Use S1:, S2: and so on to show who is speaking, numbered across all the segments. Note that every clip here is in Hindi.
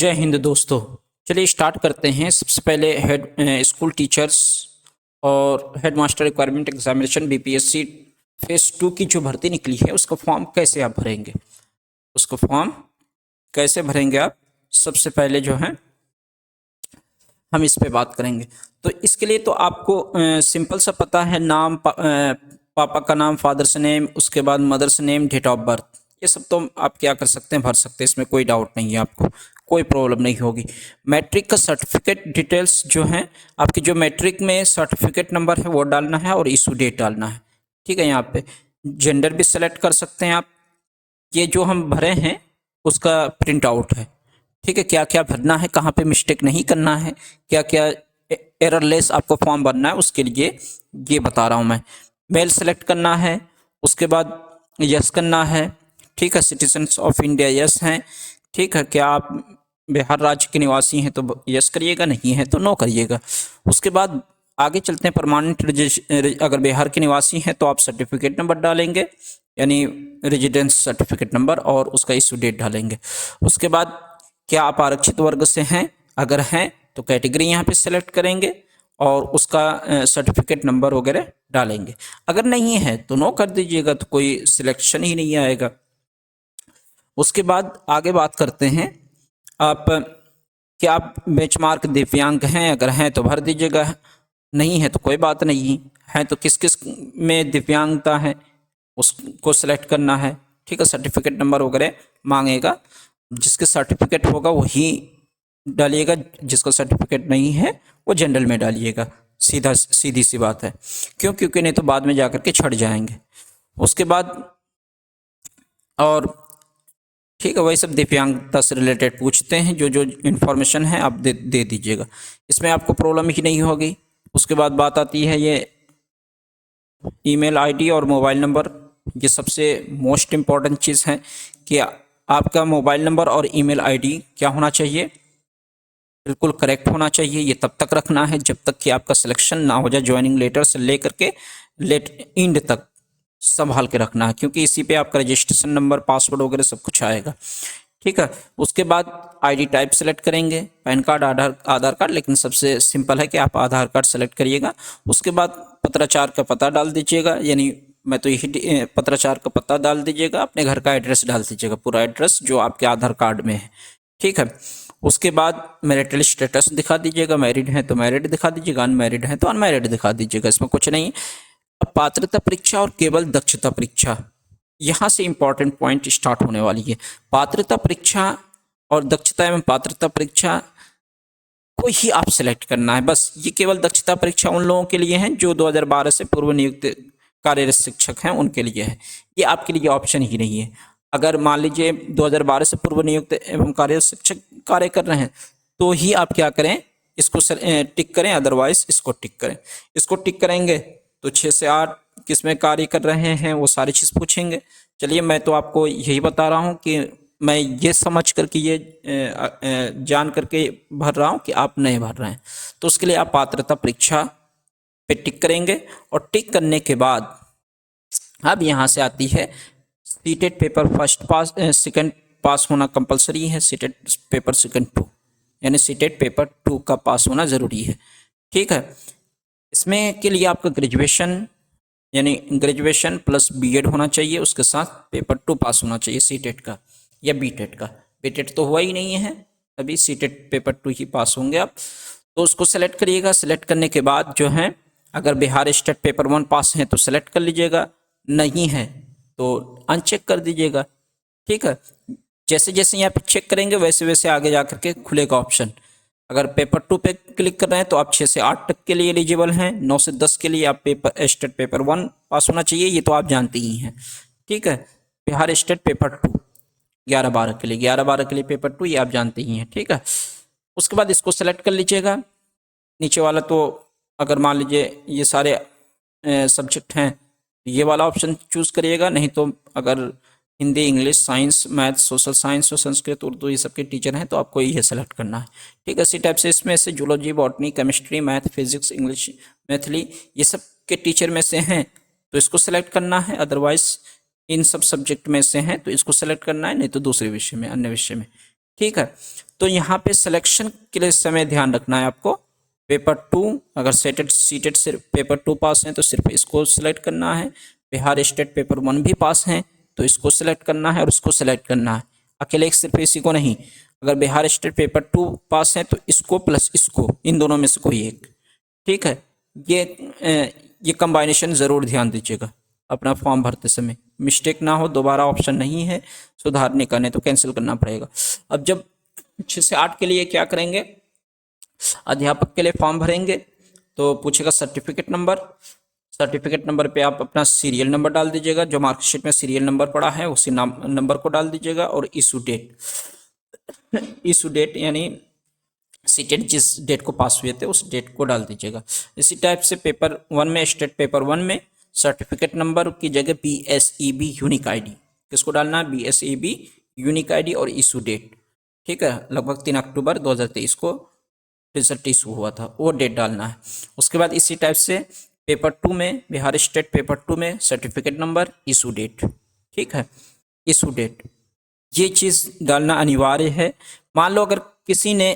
S1: जय हिंद दोस्तों। चलिए स्टार्ट करते हैं। सबसे पहले स्कूल टीचर्स और head master requirement examination BPSC phase 2 की जो भर्ती निकली है उसका फॉर्म कैसे आप भरेंगे, उसको फॉर्म कैसे भरेंगे आप, सबसे पहले जो है हम इस पे बात करेंगे। तो इसके लिए तो आपको सिंपल सा पता है, नाम पापा का नाम, फादर्स नेम, उसके बाद mother's name, date of birth, ये सब तो आप क्या कर सकते हैं, भर सकते हैं, इसमें कोई डाउट नहीं है, आपको कोई प्रॉब्लम नहीं होगी। मैट्रिक का सर्टिफिकेट डिटेल्स जो हैं आपकी, जो मैट्रिक में सर्टिफिकेट नंबर है वो डालना है और इशू डेट डालना है। ठीक है, यहाँ पे जेंडर भी सेलेक्ट कर सकते हैं आप। ये जो हम भरे हैं उसका प्रिंट आउट है। ठीक है, क्या क्या भरना है, कहाँ पे मिस्टेक नहीं करना है, क्या क्या एररलेस आपको फॉर्म भरना है, उसके लिए ये बता रहा हूँ मैं। मेल सेलेक्ट करना है, उसके बाद यस करना है। ठीक है, सिटीजन्स ऑफ इंडिया यस हैं। ठीक है, क्या आप बिहार राज्य के निवासी हैं तो यस करिएगा, नहीं है तो नो करिएगा। उसके बाद आगे चलते हैं। परमानेंट अगर बिहार के निवासी हैं तो आप सर्टिफिकेट नंबर डालेंगे, यानी रेजिडेंस सर्टिफिकेट नंबर, और उसका इशू डेट डालेंगे। उसके बाद क्या आप आरक्षित वर्ग से हैं, अगर हैं तो कैटेगरी यहाँ पे सेलेक्ट करेंगे और उसका सर्टिफिकेट नंबर वगैरह डालेंगे। अगर नहीं है तो नो कर दीजिएगा, तो कोई सिलेक्शन ही नहीं आएगा। उसके बाद आगे बात करते हैं, आप क्या आप बेंचमार्क दिव्यांग हैं, अगर हैं तो भर दीजिएगा, नहीं है तो कोई बात नहीं है। तो किस किस में दिव्यांगता है उसको सेलेक्ट करना है। ठीक है, सर्टिफिकेट नंबर वगैरह मांगेगा, जिसके सर्टिफिकेट होगा वही डालिएगा, जिसका सर्टिफिकेट नहीं है वो जनरल में डालिएगा। सीधी सी बात है, क्योंकि नहीं तो बाद में जाकर के छट जाएंगे। उसके बाद और ठीक है, वही सब दिव्यांगता से रिलेटेड पूछते हैं, जो जो इन्फॉर्मेशन है आप दे दीजिएगा, इसमें आपको प्रॉब्लम ही नहीं होगी। उसके बाद बात आती है ये ईमेल आईडी और मोबाइल नंबर। ये सबसे मोस्ट इम्पॉर्टेंट चीज़ है कि आपका मोबाइल नंबर और ईमेल आईडी क्या होना चाहिए, बिल्कुल करेक्ट होना चाहिए। ये तब तक रखना है जब तक कि आपका सिलेक्शन ना हो जाए। ज्वाइनिंग लेटर से लेकर के लेट एंड तक संभाल के रखना है, क्योंकि इसी पे आपका रजिस्ट्रेशन नंबर, पासवर्ड वगैरह सब कुछ आएगा। ठीक है, उसके बाद आईडी टाइप सेलेक्ट करेंगे, पैन कार्ड, आधार कार्ड, लेकिन सबसे सिंपल है कि आप आधार कार्ड सेलेक्ट करिएगा। उसके बाद पत्राचार का पता डाल दीजिएगा, यानी मैं तो यही पत्राचार का पता डाल दीजिएगा, अपने घर का एड्रेस डाल दीजिएगा, पूरा एड्रेस जो आपके आधार कार्ड में है। ठीक है, उसके बाद मैरिटल स्टेटस दिखा दीजिएगा, मैरिड है तो मैरिड दिखा दीजिएगा, अनमैरिड है तो अनमैरिड दिखा दीजिएगा, इसमें कुछ नहीं। अब पात्रता परीक्षा और केवल दक्षता परीक्षा, यहाँ से इंपॉर्टेंट पॉइंट स्टार्ट होने वाली है। पात्रता परीक्षा और दक्षता एवं पात्रता परीक्षा को ही आप सेलेक्ट करना है बस। ये केवल दक्षता परीक्षा उन लोगों के लिए हैं जो 2012 से पूर्व नियुक्त कार्यरत शिक्षक हैं, उनके लिए है। ये आपके लिए ऑप्शन ही नहीं है। अगर मान लीजिए 2012 से पूर्व नियुक्त एवं कार्यरत शिक्षक कार्य कर रहे हैं तो ही आप क्या करें, इसको टिक करें, अदरवाइज इसको टिक करें। इसको टिक करेंगे तो 6 से 8 किसमें कार्य कर रहे हैं वो सारी चीज़ पूछेंगे। चलिए, मैं तो आपको यही बता रहा हूँ कि मैं ये समझ कर कि ये जान करके भर रहा हूँ कि आप नहीं भर रहे हैं। तो उसके लिए आप पात्रता परीक्षा पे टिक करेंगे, और टिक करने के बाद अब यहाँ से आती है CTET paper first pass, second पास होना कंपलसरी है, सीटेट पेपर सेकंड 2, यानी सीटेट पेपर 2 का पास होना ज़रूरी है। ठीक है, इसमें के लिए आपका ग्रेजुएशन, यानी ग्रेजुएशन प्लस बीएड होना चाहिए, उसके साथ पेपर 2 पास होना चाहिए सीटेट का या बीटेट का। बीटेट तो हुआ ही नहीं है अभी, सीटेट पेपर 2 ही पास होंगे आप। तो उसको सेलेक्ट करिएगा। सेलेक्ट करने के बाद जो है, अगर बिहार स्टेट पेपर 1 पास हैं तो सेलेक्ट कर लीजिएगा, नहीं है तो अनचेक कर दीजिएगा। ठीक है, जैसे जैसे यहाँ पे चेक करेंगे वैसे वैसे आगे जा करके खुलेगा ऑप्शन। अगर पेपर 2 पे क्लिक कर रहे हैं तो आप 6 से 8 तक के लिए एलिजिबल हैं, 9 से 10 के लिए आप स्टेट पेपर 1 पास होना चाहिए, ये तो आप जानते ही हैं। ठीक है, बिहार स्टेट पेपर 2 11-12 के लिए, 11-12 के लिए पेपर 2, ये आप जानते ही हैं। ठीक है, उसके बाद इसको सेलेक्ट कर लीजिएगा। नीचे वाला तो अगर मान लीजिए ये सारे सब्जेक्ट हैं, ये वाला ऑप्शन चूज़ करिएगा, नहीं तो अगर Hindi, English, science, math, social science और संस्कृत, उर्दू ये सब के टीचर हैं तो आपको ये सेलेक्ट करना है। ठीक है, इसी टाइप से इसमें से zoology, botany, chemistry, math, physics, English, Maithili, ये सब के टीचर में से हैं तो इसको सेलेक्ट करना है, अदरवाइज इन सब सब्जेक्ट में से हैं तो इसको सेलेक्ट करना है, नहीं तो दूसरे विषय में, अन्य विषय में। ठीक है, तो यहाँ पे सिलेक्शन के लिए समय ध्यान रखना है आपको। पेपर 2 अगर सीटेड सिर्फ पेपर 2 पास हैं तो सिर्फ इसको सिलेक्ट करना है। बिहार स्टेट पेपर 1 भी पास हैं तो इसको सिलेक्ट करना है और इसको सिलेक्ट करना है, अकेले एक सिर्फ इसी को नहीं। अगर बिहार स्टेट पेपर 2 पास है तो इसको प्लस इसको, इन दोनों में से कोई एक, ठीक है। ये कंबाइनेशन ज़रूर ध्यान दीजिएगा अपना फॉर्म भरते समय, मिस्टेक ना हो, दोबारा ऑप्शन नहीं है सुधारने का, नहीं तो कैंसिल करना पड़ेगा। अब जब 6 से 8 के लिए क्या करेंगे, अध्यापक के लिए फॉर्म भरेंगे तो पूछेगा सर्टिफिकेट नंबर। सर्टिफिकेट नंबर पे आप अपना सीरियल नंबर डाल दीजिएगा, जो मार्कशीट में सीरियल नंबर पड़ा है उसी नंबर को डाल दीजिएगा, और इशू डेट यानी सीटेड जिस डेट को पास हुए थे उस डेट को डाल दीजिएगा। इसी टाइप से पेपर 1 में, स्टेट पेपर 1 में सर्टिफिकेट नंबर की जगह BSEB यूनिक आईडी, किसको डालना है, BSEB यूनिक आईडी और इशू डेट, ठीक है। लगभग 3 अक्टूबर 2023 को रिजल्ट इशू हुआ था, वो डेट डालना है। उसके बाद इसी टाइप से पेपर 2 में, बिहार स्टेट पेपर 2 में सर्टिफिकेट नंबर, इशू डेट, ठीक है, इशू डेट, ये चीज़ डालना अनिवार्य है। मान लो अगर किसी ने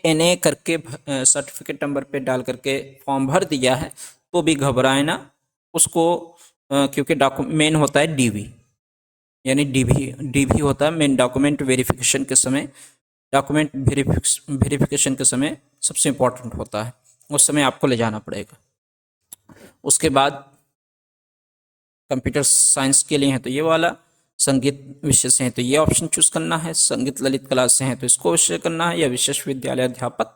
S1: NA करके सर्टिफिकेट नंबर पे डाल करके फॉर्म भर दिया है तो भी घबराए ना उसको, क्योंकि मेन होता है DV, यानी DV होता है मेन डॉक्यूमेंट वेरिफिकेशन के समय, डॉक्यूमेंट वेरिफिकेशन के समय सबसे इम्पोर्टेंट होता है, उस समय आपको ले जाना पड़ेगा। उसके बाद कंप्यूटर साइंस के लिए है तो ये वाला, संगीत विषय से हैं तो ये ऑप्शन चूज करना है, संगीत ललित कला से हैं तो इसको विषय करना है, या विशेष विद्यालय अध्यापक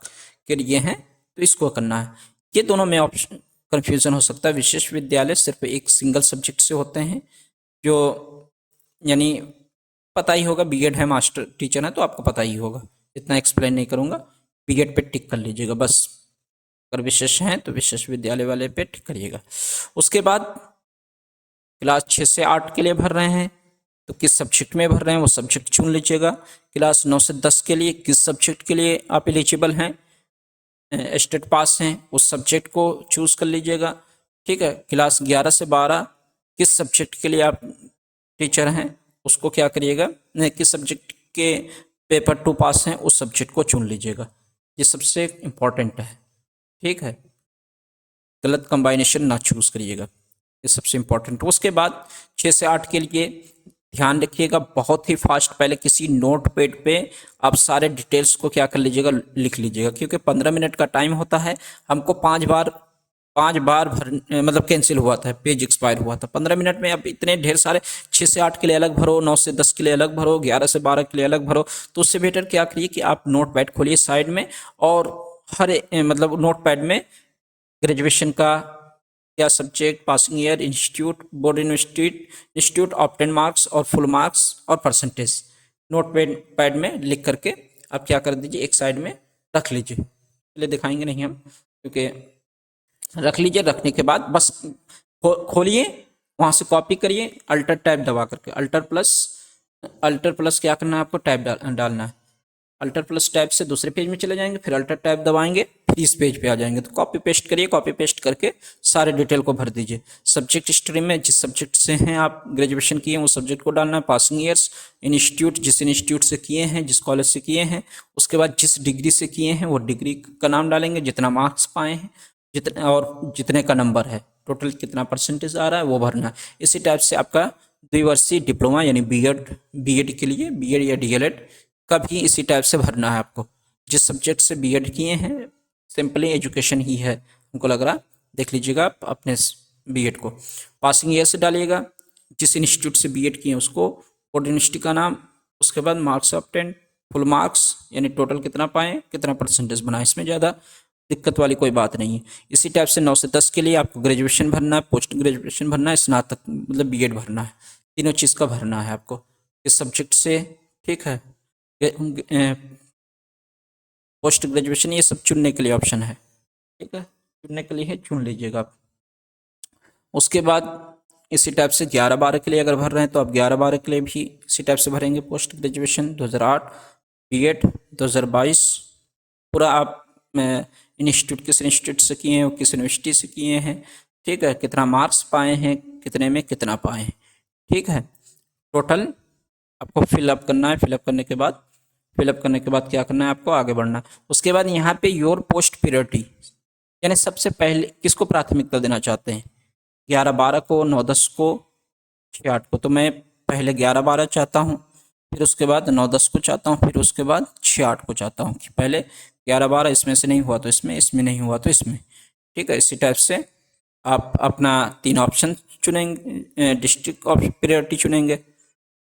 S1: के लिए हैं तो इसको करना है। ये दोनों में ऑप्शन कन्फ्यूजन हो सकता है। विशेष विद्यालय सिर्फ एक सिंगल सब्जेक्ट से होते हैं, जो यानी पता ही होगा, बीएड है, मास्टर टीचर है तो आपको पता ही होगा, इतना एक्सप्लेन नहीं करूँगा, बीएड पे टिक कर लीजिएगा बस। अगर विशेष हैं तो विशेष विद्यालय वाले पे टिक करिएगा। उसके बाद क्लास 6 से 8 के लिए भर रहे हैं तो किस सब्जेक्ट में भर रहे हैं वो सब्जेक्ट चुन लीजिएगा। क्लास 9 से 10 के लिए किस सब्जेक्ट के लिए आप एलिजिबल हैं, स्टेट पास हैं, उस सब्जेक्ट को चूज़ कर लीजिएगा, ठीक है। क्लास 11 से 12 किस सब्जेक्ट के लिए आप टीचर हैं उसको क्या करिएगा, किस सब्जेक्ट के पेपर 2 पास हैं उस सब्जेक्ट को चुन लीजिएगा, ये सबसे इम्पॉर्टेंट है, ठीक है। गलत कंबाइनेशन ना चूज़ करिएगा, ये सबसे इम्पॉर्टेंट। उसके बाद 6 से 8 के लिए ध्यान रखिएगा, बहुत ही फास्ट, पहले किसी नोट पैड पे आप सारे डिटेल्स को क्या कर लीजिएगा, लिख लीजिएगा, क्योंकि 15 मिनट का टाइम होता है। हमको 5 बार मतलब कैंसिल हुआ था, पेज एक्सपायर हुआ था 15 मिनट में। अब इतने ढेर सारे 6 से 8 के लिए अलग भरो, 9 से 10 के लिए अलग भरो, 11 से 12 के लिए अलग भरो, तो उससे बेटर क्या करिए कि आप नोट पैड खोलिए साइड में, और हर मतलब नोट पैड में ग्रेजुएशन का या subject, passing year, institute, board institute, obtain marks और फुल मार्क्स और परसेंटेज नोट पैड में लिख करके आप क्या कर दीजिए, एक साइड में रख लीजिए। पहले दिखाएंगे नहीं हम, क्योंकि रख लीजिए। रखने के बाद बस खोलिए, वहाँ से कॉपी करिए, अल्टर टैब दबा करके, अल्टर प्लस क्या करना है आपको, टैब डालना है। अल्टर प्लस टैब से दूसरे पेज में चले जाएंगे, फिर अल्टर टैब दबाएंगे, फिर इस पेज पे आ जाएंगे, तो कॉपी पेस्ट करिए, कॉपी पेस्ट करके सारे डिटेल को भर दीजिए। सब्जेक्ट स्ट्रीम में जिस सब्जेक्ट से हैं आप ग्रेजुएशन किए हैं वो सब्जेक्ट को डालना है, पासिंग ईयर्स, इंस्टीट्यूट जिस इंस्टीट्यूट से किए हैं, जिस कॉलेज से किए हैं, उसके बाद जिस डिग्री से किए हैं वो डिग्री का नाम डालेंगे, जितना मार्क्स पाए हैं, जितना और जितने का नंबर है, टोटल कितना परसेंटेज आ रहा है वो भरना है। इसी टाइप से आपका द्विवर्षीय डिप्लोमा यानी बीएड के लिए, बीएड या डीएलएड का भी इसी टाइप से भरना है आपको। जिस सब्जेक्ट से बीएड किए हैं, सिंपली एजुकेशन ही है हमको लग रहा, देख लीजिएगा आप अपने बीएड को। पासिंग ईयर से डालिएगा, जिस इंस्टीट्यूट से बीएड किए हैं उसको, बोर्ड इंस्टीट्यूट का नाम, उसके बाद मार्क्स ऑफ 10, फुल मार्क्स यानी टोटल कितना पाएँ, कितना परसेंटेज बना, इसमें ज़्यादा दिक्कत वाली कोई बात नहीं है। इसी टाइप से 9 से 10 के लिए आपको ग्रेजुएशन भरना है, पोस्ट ग्रेजुएशन भरना है, स्नातक मतलब बीएड भरना है, तीनों चीज़ का भरना है आपको इस सब्जेक्ट से, ठीक है। पोस्ट ग्रेजुएशन ये सब चुनने के लिए ऑप्शन है, ठीक है, चुनने के लिए है, चुन लीजिएगा आप। उसके बाद इसी टाइप से 11-12 के लिए अगर भर रहे हैं तो आप 11-12 के लिए भी इसी टाइप से भरेंगे। पोस्ट ग्रेजुएशन 2008, बीएड 2022, पूरा आप इंस्टीट्यूट किस इंस्टीट्यूट से किए हैं, किस यूनिवर्सिटी से किए हैं, ठीक है, कितना मार्क्स पाए हैं, कितने में कितना पाए हैं, ठीक है, टोटल आपको फिलअप करना है। फिलअप करने के बाद फिलअप करने के बाद क्या करना है आपको, आगे बढ़ना। उसके बाद यहाँ पे योर पोस्ट प्रायोरिटी, यानी सबसे पहले किसको प्राथमिकता देना चाहते हैं, 11-12 को, 9-10 को, 6-8 को। तो मैं पहले 11-12 चाहता हूँ, फिर उसके बाद 9-10 को चाहता हूँ, फिर उसके बाद 6-8 को चाहता हूँ कि पहले 11-12 इसमें से नहीं हुआ तो इसमें, इसमें नहीं हुआ तो इसमें। ठीक है, इसी टाइप से आप अपना 3 ऑप्शन चुनेंगे, डिस्ट्रिक्ट ऑफ प्रायोरिटी चुनेंगे।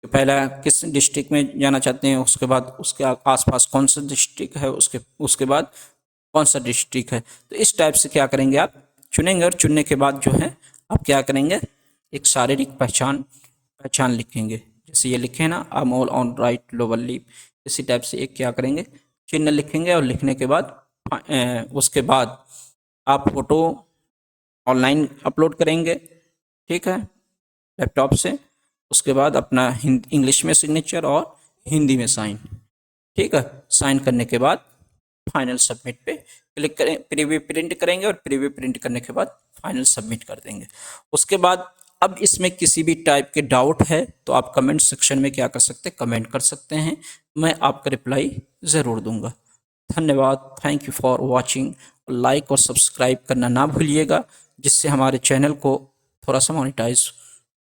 S1: पहला किस डिस्ट्रिक्ट में जाना चाहते हैं, उसके बाद उसके आसपास कौन सा डिस्ट्रिक्ट है, उसके बाद कौन सा डिस्ट्रिक्ट है। तो इस टाइप से क्या करेंगे आप चुनेंगे, और चुनने के बाद जो है आप क्या करेंगे, एक शारीरिक पहचान लिखेंगे। जैसे ये लिखे ना, a mole on right lower lip, इसी टाइप से एक क्या करेंगे, चिन्ह लिखेंगे। और लिखने के बाद उसके बाद आप फोटो ऑनलाइन अपलोड करेंगे, ठीक है, लैपटॉप से। उसके बाद अपना इंग्लिश में सिग्नेचर और हिंदी में साइन, ठीक है। साइन करने के बाद फाइनल सबमिट पे क्लिक करें, प्रीव्यू प्रिंट करेंगे, और प्रीव्यू प्रिंट करने के बाद फाइनल सबमिट कर देंगे। उसके बाद अब इसमें किसी भी टाइप के डाउट है तो आप कमेंट सेक्शन में क्या कर सकते हैं, कमेंट कर सकते हैं, मैं आपका रिप्लाई ज़रूर दूंगा। धन्यवाद, thank you for watching. Like और सब्सक्राइब करना ना भूलिएगा, जिससे हमारे चैनल को थोड़ा सा मोनेटाइज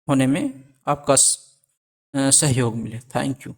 S1: होने में आपका सहयोग मिले। Thank you.